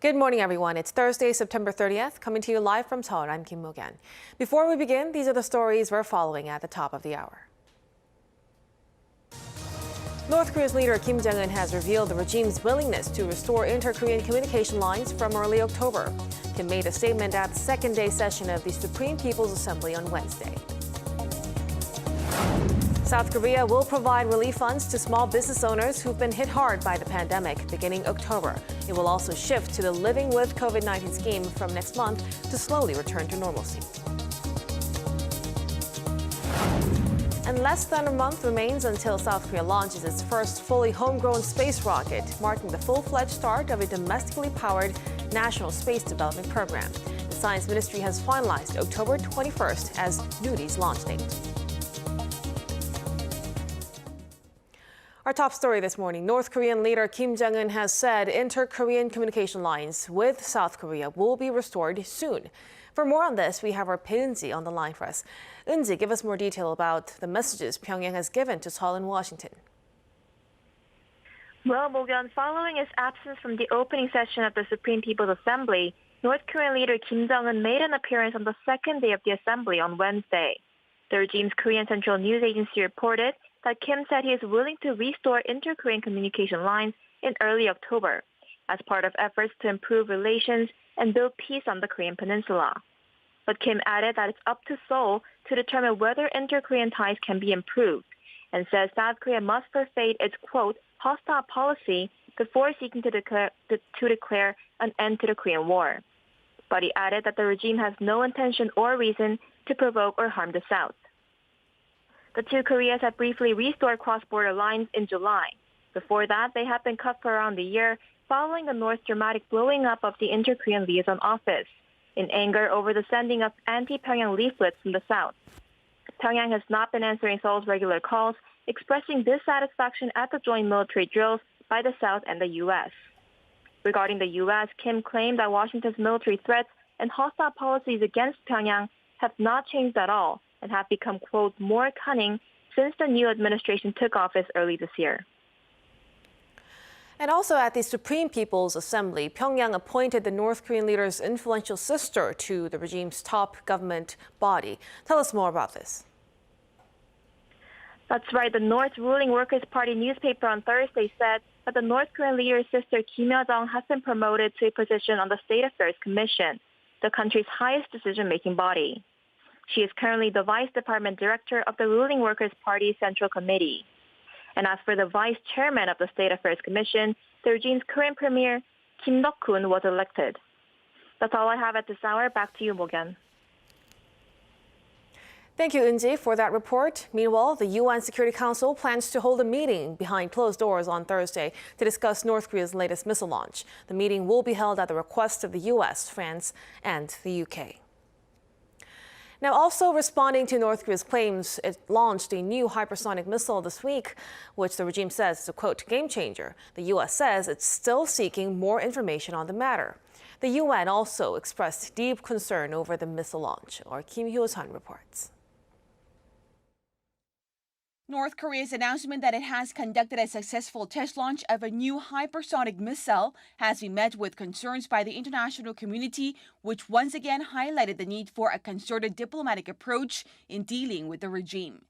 Good morning, everyone. It's Thursday, September 30th, coming to you live from Seoul. I'm Kim Mo-gan. Before we begin, these are the stories we're following at the top of the hour. North Korea's leader Kim Jong-un has revealed the regime's willingness to restore inter-Korean communication lines from early October. Kim made a statement at the second-day session of the Supreme People's Assembly on Wednesday. South Korea will provide relief funds to small business owners who've been hit hard by the pandemic beginning October. It will also shift to the Living with COVID-19 scheme from next month to slowly return to normalcy. And less than a month remains until South Korea launches its first fully homegrown space rocket, marking the full-fledged start of a domestically powered national space development program. The Science Ministry has finalized October 21st as Newdy's launch date. Our top story this morning, North Korean leader Kim Jong-un has said inter-Korean communication lines with South Korea will be restored soon. For more on this, we have our Pae Eun-ji on the line for us. Eun-ji, give us more detail about the messages Pyongyang has given to Seoul and Washington. Well, Mo-gan, following his absence from the opening session of the Supreme People's Assembly, North Korean leader Kim Jong-un made an appearance on the second day of the assembly on Wednesday. The regime's Korean Central News Agency reported that Kim said he is willing to restore inter-Korean communication lines in early October as part of efforts to improve relations and build peace on the Korean peninsula. But Kim added that it's up to Seoul to determine whether inter-Korean ties can be improved and says South Korea must perfect its, quote, hostile policy before seeking to declare an end to the Korean War. But he added that the regime has no intention or reason to provoke or harm the South. The two Koreas had briefly restored cross-border lines in July. Before that, they had been cut for around a year following the North's dramatic blowing up of the inter-Korean liaison office in anger over the sending of anti-Pyongyang leaflets from the South. Pyongyang has not been answering Seoul's regular calls, expressing dissatisfaction at the joint military drills by the South and the U.S. Regarding the U.S., Kim claimed that Washington's military threats and hostile policies against Pyongyang have not changed at all and have become, quote, more cunning since the new administration took office early this year. And also at the Supreme People's Assembly, Pyongyang appointed the North Korean leader's influential sister to the regime's top government body. Tell us more about this. That's right. The North's ruling Workers' Party newspaper on Thursday said that the North Korean leader's sister Kim Yo-jong has been promoted to a position on the State Affairs Commission, the country's highest decision-making body. She is currently the Vice Department Director of the ruling Workers' Party Central Committee. And as for the Vice Chairman of the State Affairs Commission, the regime's current Premier, Kim Dok-kun, was elected. That's all I have at this hour. Back to you, Mo-gan. Thank you, Eun-ji, for that report. Meanwhile, the UN Security Council plans to hold a meeting behind closed doors on Thursday to discuss North Korea's latest missile launch. The meeting will be held at the request of the U.S., France, and the U.K. Now, also responding to North Korea's claims, it launched a new hypersonic missile this week, which the regime says is a, quote, game changer. The U.S. says it's still seeking more information on the matter. The UN also expressed deep concern over the missile launch. Our Kim Hyo-sun reports. North Korea's announcement that it has conducted a successful test launch of a new hypersonic missile has been met with concerns by the international community, which once again highlighted the need for a concerted diplomatic approach in dealing with the regime.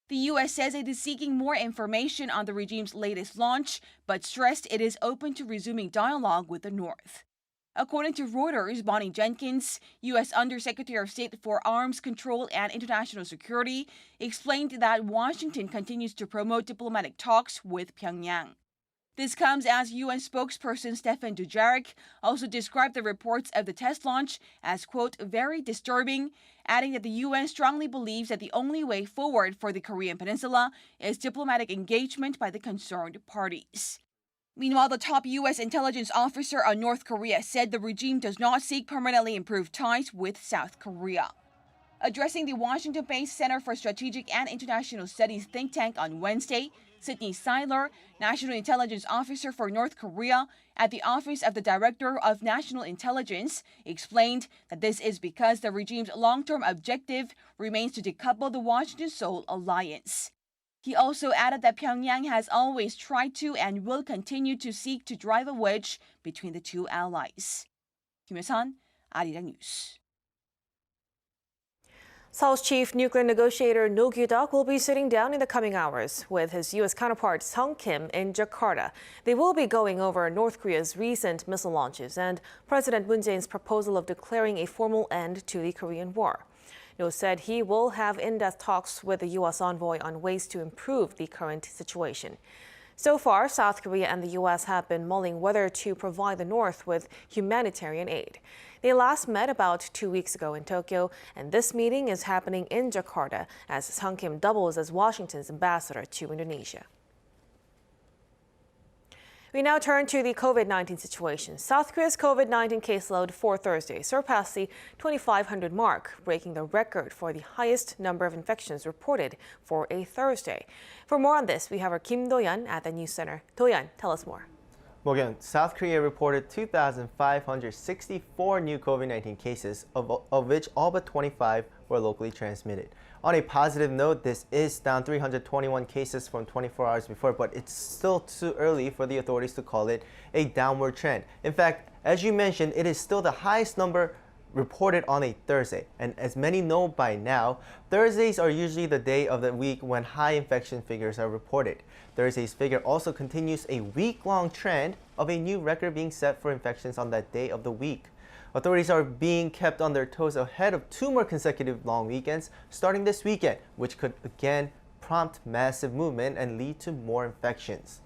The U.S. says it is seeking more information on the regime's latest launch, but stressed it is open to resuming dialogue with the North. According to Reuters, Bonnie Jenkins, U.S. Undersecretary of State for Arms Control and International Security, explained that Washington continues to promote diplomatic talks with Pyongyang. This comes as UN spokesperson Stefan Dujarric also described the reports of the test launch as, quote, very disturbing, adding that the UN strongly believes that the only way forward for the Korean Peninsula is diplomatic engagement by the concerned parties. Meanwhile, the top U.S. intelligence officer on North Korea said the regime does not seek permanently improved ties with South Korea. Addressing the Washington-based Center for Strategic and International Studies think tank on Wednesday, Sidney Seiler, National Intelligence Officer for North Korea at the Office of the Director of National Intelligence, explained that this is because the regime's long-term objective remains to decouple the Washington-Seoul alliance. He also added that Pyongyang has always tried to and will continue to seek to drive a wedge between the two allies. Kim Hyo-sun, Arirang News. Seoul's chief nuclear negotiator No Kyu-duk will be sitting down in the coming hours with his U.S. counterpart Sung Kim in Jakarta. They will be going over North Korea's recent missile launches and President Moon Jae-in's proposal of declaring a formal end to the Korean War. No said he will have in-depth talks with the U.S. envoy on ways to improve the current situation. So far, South Korea and the U.S. have been mulling whether to provide the North with humanitarian aid. They last met about 2 weeks ago in Tokyo, and this meeting is happening in Jakarta as Sung Kim doubles as Washington's ambassador to Indonesia. We now turn to the COVID-19 situation. South Korea's COVID-19 caseload for Thursday surpassed the 2,500 mark, breaking the record for the highest number of infections reported for a Thursday. For more on this, we have our Kim Do-yeon at the News Center. Do-yeon, tell us more. Morgan, South Korea reported 2,564 new COVID-19 cases, of which all but 25 were locally transmitted. On a positive note, this is down 321 cases from 24 hours before, but it's still too early for the authorities to call it a downward trend. In fact, as you mentioned, it is still the highest number reported on a Thursday. And as many know by now, Thursdays are usually the day of the week when high infection figures are reported. Thursday's figure also continues a week-long trend of a new record being set for infections on that day of the week. Authorities are being kept on their toes ahead of 2 more consecutive long weekends starting this weekend, which could again prompt massive movement and lead to more infections.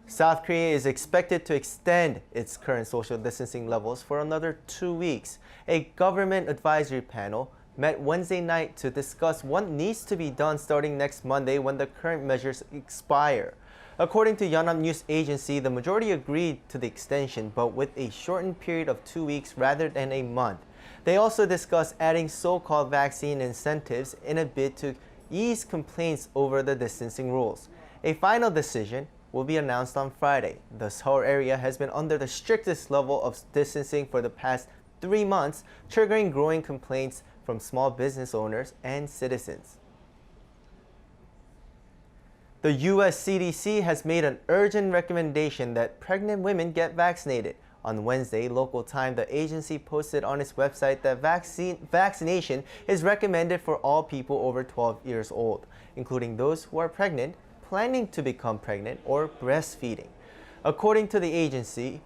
South Korea is expected to extend its current social distancing levels for another 2 weeks. A government advisory panel met Wednesday night to discuss what needs to be done starting next Monday when the current measures expire. According to Yonhap News Agency, the majority agreed to the extension, but with a shortened period of 2 weeks rather than a month. They also discussed adding so-called vaccine incentives in a bid to ease complaints over the distancing rules. A final decision will be announced on Friday. The Seoul area has been under the strictest level of distancing for the past 3 months, triggering growing complaints from small business owners and citizens. The U.S. CDC has made an urgent recommendation that pregnant women get vaccinated. On Wednesday, local time, the agency posted on its website that vaccination is recommended for all people over 12 years old, including those who are pregnant, planning to become pregnant, or breastfeeding. According to the agency,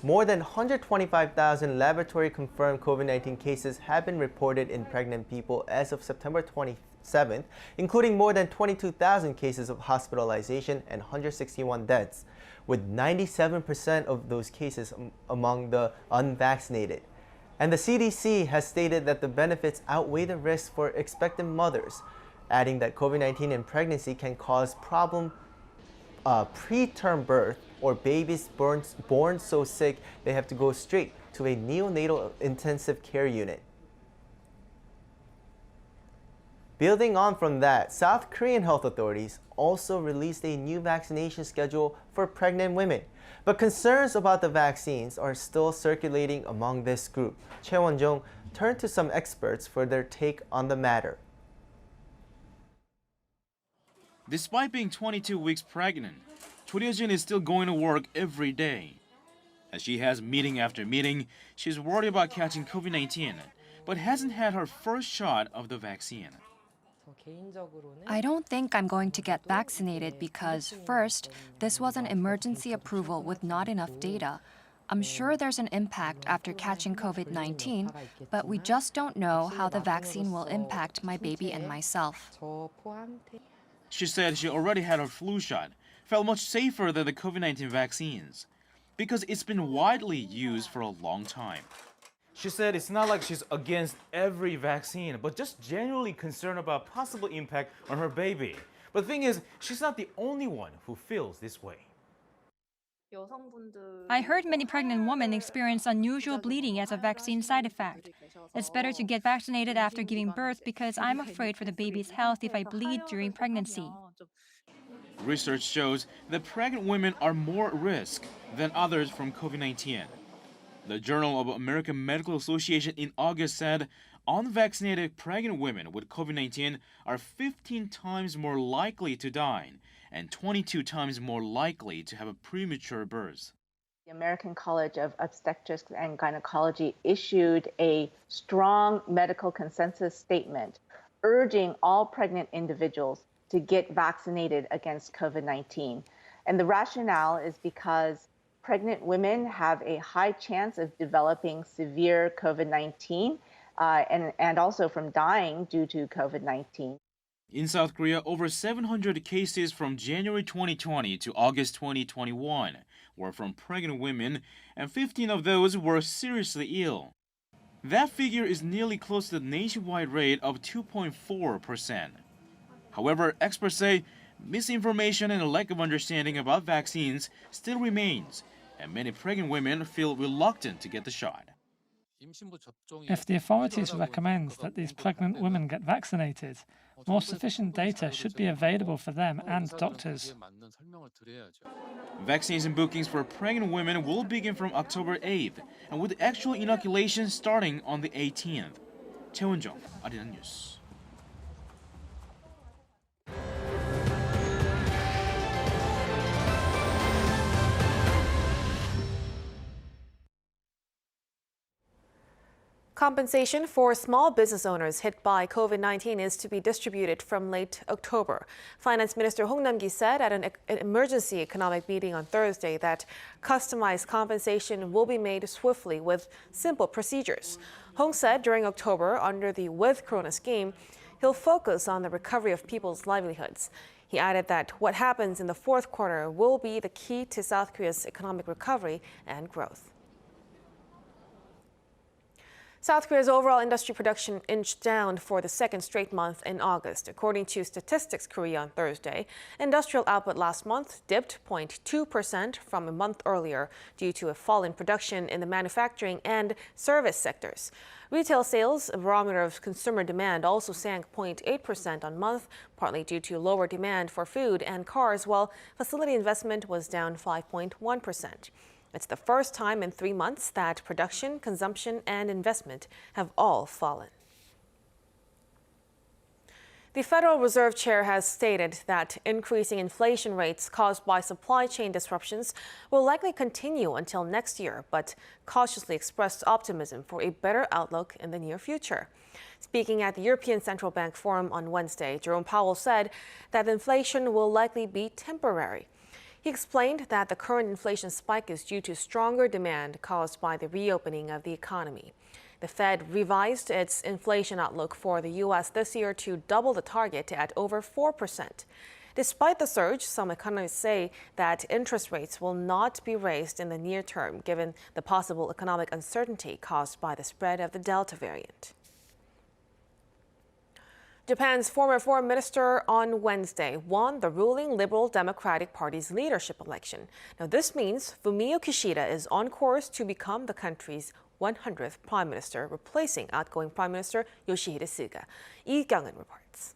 more than 125,000 laboratory-confirmed COVID-19 cases have been reported in pregnant people as of September 27th, including more than 22,000 cases of hospitalization and 161 deaths, with 97% of those cases among the unvaccinated. And the CDC has stated that the benefits outweigh the risks for expectant mothers, adding that COVID-19 in pregnancy can cause preterm birth or babies born so sick they have to go straight to a neonatal intensive care unit. Building on from that, South Korean health authorities also released a new vaccination schedule for pregnant women. But concerns about the vaccines are still circulating among this group. Choi Won-jung turned to some experts for their take on the matter. Despite being 22 weeks pregnant, Choi Won-jung is still going to work every day. As she has meeting after meeting, she's worried about catching COVID-19, but hasn't had her first shot of the vaccine. I don't think I'm going to get vaccinated because, first, this was an emergency approval with not enough data. I'm sure there's an impact after catching COVID-19, but we just don't know how the vaccine will impact my baby and myself. She said she already had her flu shot, felt much safer than the COVID-19 vaccines, because it's been widely used for a long time. She said it's not like she's against every vaccine, but just genuinely concerned about possible impact on her baby. But the thing is, she's not the only one who feels this way. I heard many pregnant women experience unusual bleeding as a vaccine side effect. It's better to get vaccinated after giving birth because I'm afraid for the baby's health if I bleed during pregnancy. Research shows that pregnant women are more at risk than others from COVID-19. The Journal of American Medical Association in August said unvaccinated pregnant women with COVID-19 are 15 times more likely to die and 22 times more likely to have a premature birth. The American College of Obstetrics and Gynecology issued a strong medical consensus statement urging all pregnant individuals to get vaccinated against COVID-19. And the rationale is because pregnant women have a high chance of developing severe COVID-19 and also from dying due to COVID-19. In South Korea, over 700 cases from January 2020 to August 2021 were from pregnant women, and 15 of those were seriously ill. That figure is nearly close to the nationwide rate of 2.4%. However, experts say misinformation and a lack of understanding about vaccines still remains, and many pregnant women feel reluctant to get the shot. If the authorities recommend that these pregnant women get vaccinated, more sufficient data should be available for them and doctors. Vaccination bookings for pregnant women will begin from October 8th, and with actual inoculation starting on the 18th. 최원정, 아리랑 뉴스. Compensation for small business owners hit by COVID-19 is to be distributed from late October. Finance Minister Hong Nam-ki said at an emergency economic meeting on Thursday that customized compensation will be made swiftly with simple procedures. Hong said during October, under the With Corona scheme, he'll focus on the recovery of people's livelihoods. He added that what happens in the fourth quarter will be the key to South Korea's economic recovery and growth. South Korea's overall industry production inched down for the second straight month in August. According to Statistics Korea on Thursday, industrial output last month dipped 0.2% from a month earlier due to a fall in production in the manufacturing and service sectors. Retail sales, a barometer of consumer demand, also sank 0.8% on month, partly due to lower demand for food and cars, while facility investment was down 5.1%. It's the first time in 3 months that production, consumption, and investment have all fallen. The Federal Reserve Chair has stated that increasing inflation rates caused by supply chain disruptions will likely continue until next year, but cautiously expressed optimism for a better outlook in the near future. Speaking at the European Central Bank Forum on Wednesday, Jerome Powell said that inflation will likely be temporary. He explained that the current inflation spike is due to stronger demand caused by the reopening of the economy. The Fed revised its inflation outlook for the U.S. this year to double the target at over 4%. Despite the surge, some economists say that interest rates will not be raised in the near term, given the possible economic uncertainty caused by the spread of the Delta variant. Japan's former foreign minister on Wednesday won the ruling Liberal Democratic Party's leadership election. Now, this means Fumio Kishida is on course to become the country's 100th prime minister, replacing outgoing Prime Minister Yoshihide Suga. Lee Kyung-in reports.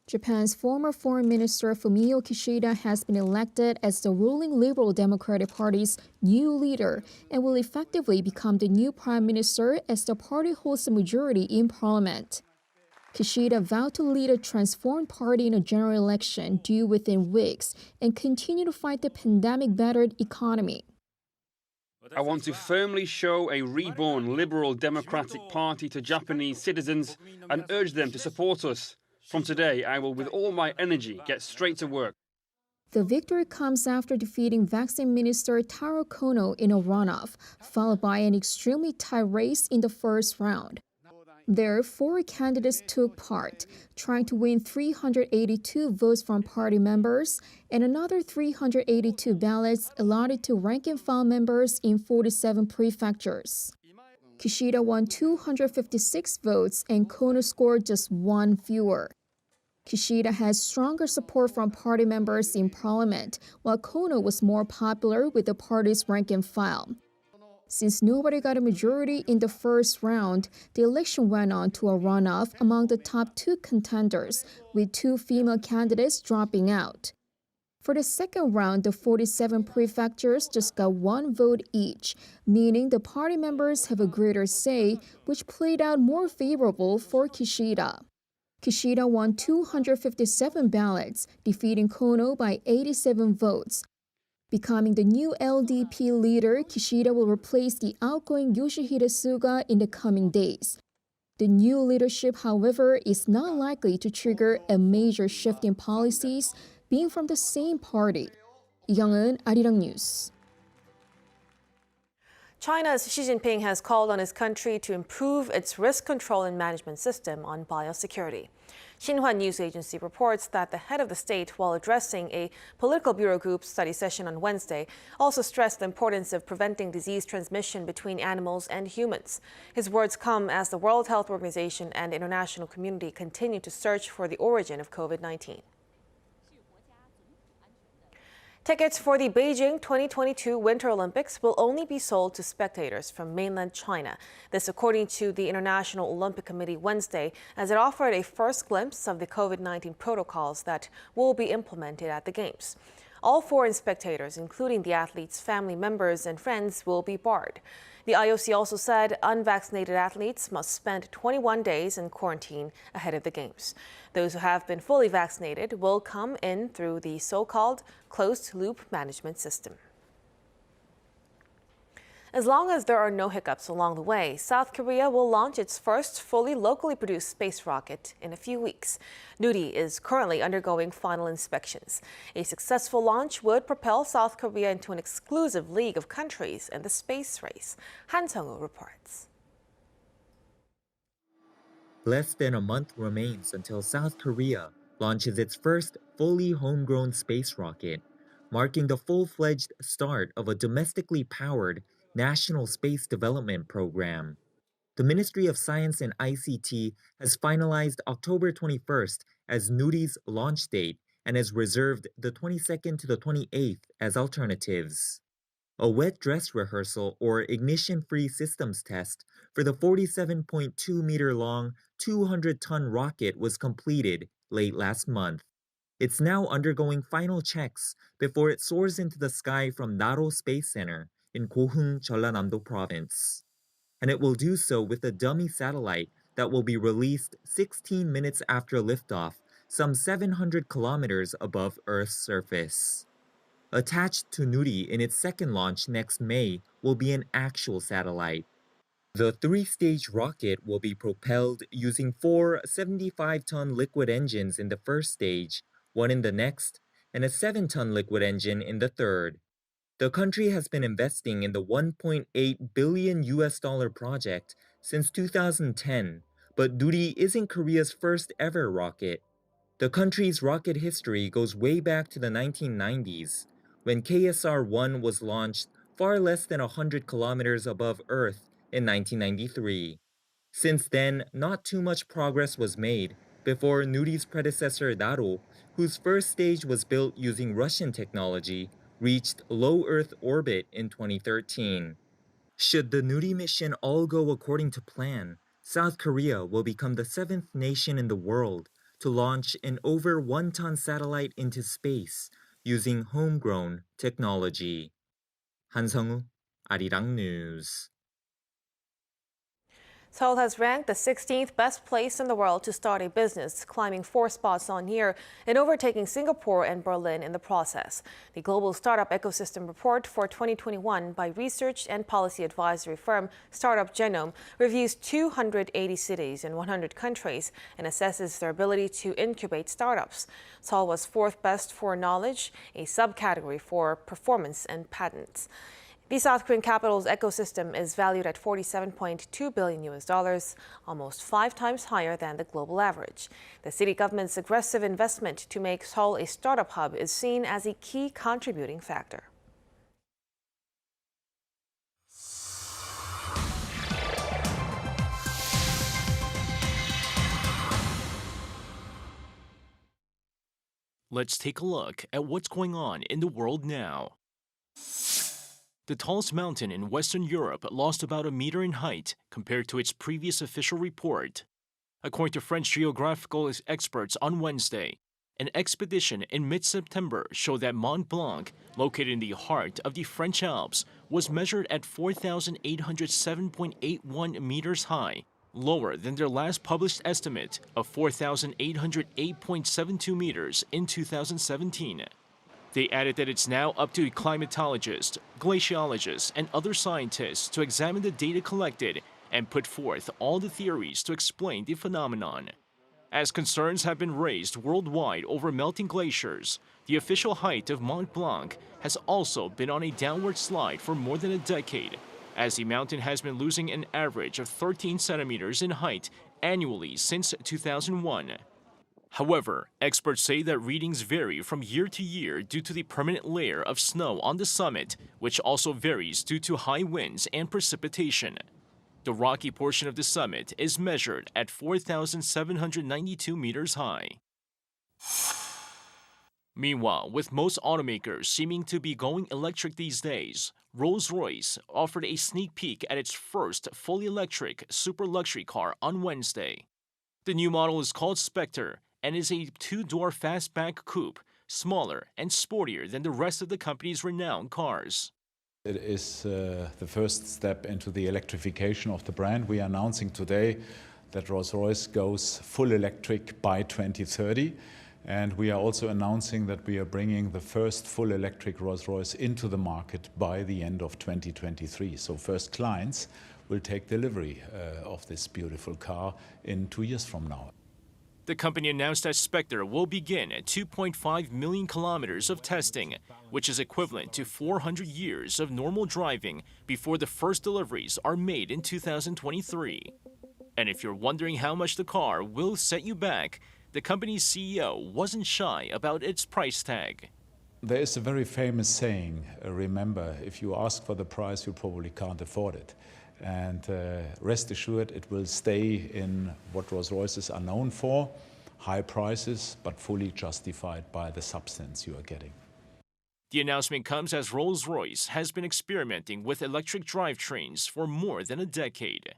Japan's former foreign minister Fumio Kishida has been elected as the ruling Liberal Democratic Party's new leader and will effectively become the new prime minister as the party holds a majority in parliament. Kishida vowed to lead a transformed party in a general election due within weeks and continue to fight the pandemic-battered economy. I want to firmly show a reborn Liberal Democratic Party to Japanese citizens and urge them to support us. From today, I will, with all my energy, get straight to work. The victory comes after defeating Vaccine Minister Taro Kono in a runoff, followed by an extremely tight race in the first round. There, 4 candidates took part, trying to win 382 votes from party members and another 382 ballots allotted to rank-and-file members in 47 prefectures. Kishida won 256 votes and Kono scored just 1 fewer. Kishida has stronger support from party members in parliament, while Kono was more popular with the party's rank and file. Since nobody got a majority in the first round, the election went on to a runoff among the top 2 contenders, with 2 female candidates dropping out. For the second round, the 47 prefectures just got one vote each, meaning the party members have a greater say, which played out more favorable for Kishida. Kishida won 257 ballots, defeating Kono by 87 votes. Becoming the new LDP leader, Kishida will replace the outgoing Yoshihide Suga in the coming days. The new leadership, however, is not likely to trigger a major shift in policies, being from the same party. Young-eun, Arirang News. China's Xi Jinping has called on his country to improve its risk control and management system on biosecurity. Xinhua News Agency reports that the head of the state, while addressing a political bureau group study session on Wednesday, also stressed the importance of preventing disease transmission between animals and humans. His words come as the World Health Organization and the international community continue to search for the origin of COVID-19. Tickets for the Beijing 2022 Winter Olympics will only be sold to spectators from mainland China. This according to the International Olympic Committee Wednesday, as it offered a first glimpse of the COVID-19 protocols that will be implemented at the Games. All foreign spectators, including the athletes' family members and friends, will be barred. The IOC also said unvaccinated athletes must spend 21 days in quarantine ahead of the Games. Those who have been fully vaccinated will come in through the so-called closed-loop management system. As long as there are no hiccups along the way, South Korea will launch its first fully locally produced space rocket in a few weeks. Nuri is currently undergoing final inspections. A successful launch would propel South Korea into an exclusive league of countries in the space race. Han Sung-woo reports. Less than a month remains until South Korea launches its first fully homegrown space rocket, marking the full-fledged start of a domestically powered National Space Development Program. The Ministry of Science and ICT has finalized October 21st as Nuri's launch date and has reserved the 22nd to the 28th as alternatives. A wet dress rehearsal or ignition-free systems test for the 47.2-meter-long, 200-ton rocket was completed late last month. It's now undergoing final checks before it soars into the sky from Naro Space Center in Gohung, Jeollanam-do Province. And it will do so with a dummy satellite that will be released 16 minutes after liftoff, some 700 kilometers above Earth's surface. Attached to Nuri in its second launch next May will be an actual satellite. The three-stage rocket will be propelled using 4 75-ton liquid engines in the first stage, one in the next, and a 7-ton liquid engine in the third. The country has been investing in the $1.8 billion project since 2010, but Nuri isn't Korea's first ever rocket. The country's rocket history goes way back to the 1990s, when KSR-1 was launched far less than 100 kilometers above Earth in 1993. Since then, not too much progress was made before Nuri's predecessor Naro, whose first stage was built using Russian technology, reached low Earth orbit in 2013. Should the Nuri mission all go according to plan, South Korea will become the 7th nation in the world to launch an over 1-ton satellite into space using homegrown technology. Han Sung-woo, Arirang News. Seoul has ranked the 16th best place in the world to start a business, climbing 4 spots on year and overtaking Singapore and Berlin in the process. The Global Startup Ecosystem Report for 2021 by research and policy advisory firm Startup Genome reviews 280 cities in 100 countries and assesses their ability to incubate startups. Seoul was 4th best for knowledge, a subcategory for performance and patents. The South Korean capital's ecosystem is valued at $47.2 billion, almost 5 times higher than the global average. The city government's aggressive investment to make Seoul a startup hub is seen as a key contributing factor. Let's take a look at what's going on in the world now. The tallest mountain in Western Europe lost about a meter in height compared to its previous official report. According to French geographical experts on Wednesday, An expedition in mid-September showed that Mont Blanc, located in the heart of the French Alps, was measured at 4,807.81 meters high, lower than their last published estimate of 4,808.72 meters in 2017. They added that it's now up to climatologists, glaciologists, and other scientists to examine the data collected and put forth all the theories to explain the phenomenon. As concerns have been raised worldwide over melting glaciers, the official height of Mont Blanc has also been on a downward slide for more than a decade, as the mountain has been losing an average of 13 centimeters in height annually since 2001. However, experts say that readings vary from year to year due to the permanent layer of snow on the summit, which also varies due to high winds and precipitation. The rocky portion of the summit is measured at 4,792 meters high. Meanwhile, with most automakers seeming to be going electric these days, Rolls-Royce offered a sneak peek at its first fully electric super luxury car on Wednesday. The new model is called Spectre and is a two-door fastback coupe, smaller and sportier than the rest of the company's renowned cars. It is the first step into the electrification of the brand. We are announcing today that Rolls-Royce goes full electric by 2030. And we are also announcing that we are bringing the first full electric Rolls-Royce into the market by the end of 2023. So first clients will take delivery of this beautiful car in 2 years from now. The company announced that Spectre will begin 2.5 million kilometers of testing, which is equivalent to 400 years of normal driving before the first deliveries are made in 2023. And if you're wondering how much the car will set you back, the company's CEO wasn't shy about its price tag. There is a very famous saying, remember, if you ask for the price, you probably can't afford it. And rest assured, it will stay in what Rolls-Royces are known for, high prices, but fully justified by the substance you are getting. The announcement comes as Rolls-Royce has been experimenting with electric drivetrains for more than a decade.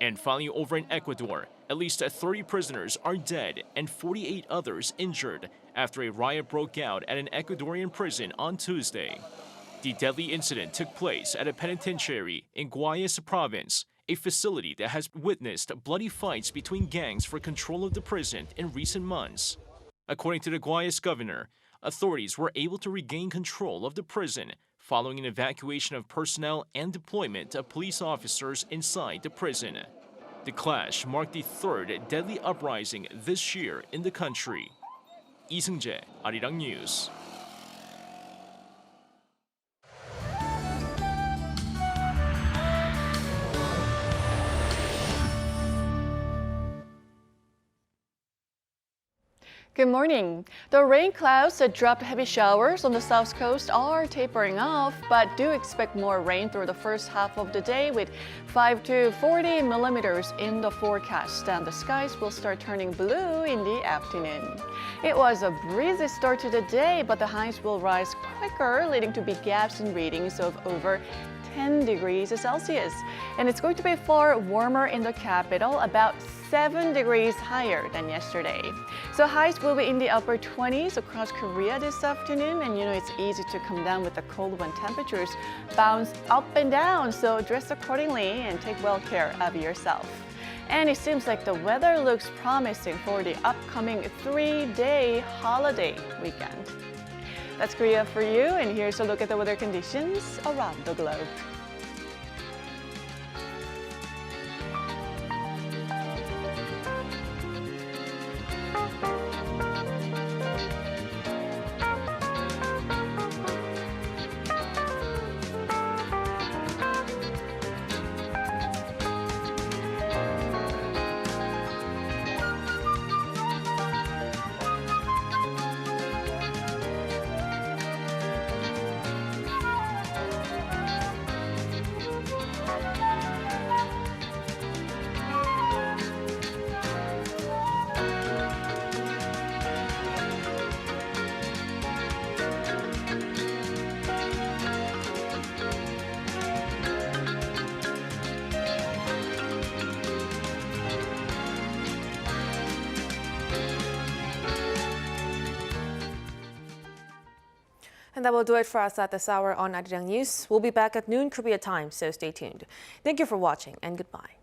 And finally, over in Ecuador, at least 30 prisoners are dead and 48 others injured after a riot broke out at an Ecuadorian prison on Tuesday. The deadly incident took place at a penitentiary in Guayas province, a facility that has witnessed bloody fights between gangs for control of the prison in recent months. According to the Guayas governor, authorities were able to regain control of the prison following an evacuation of personnel and deployment of police officers inside the prison. The clash marked the third deadly uprising this year in the country. Lee Seung-jae, Arirang News. Good morning. The rain clouds that dropped heavy showers on the south coast are tapering off, but do expect more rain through the first half of the day with 5 to 40 millimeters in the forecast, and the skies will start turning blue in the afternoon. It was a breezy start to the day, but the highs will rise quicker, leading to big gaps in readings of over 10 degrees Celsius. And it's going to be far warmer in the capital, about 7 degrees higher than yesterday. So highs will be in the upper 20s across Korea this afternoon, and it's easy to come down with the cold when temperatures bounce up and down, so dress accordingly and take well care of yourself. And it seems like the weather looks promising for the upcoming 3-day holiday weekend. That's Korea for you, and here's a look at the weather conditions around the globe. And that will do it for us at this hour on Arirang News. We'll be back at noon Korea time, so stay tuned. Thank you for watching and goodbye.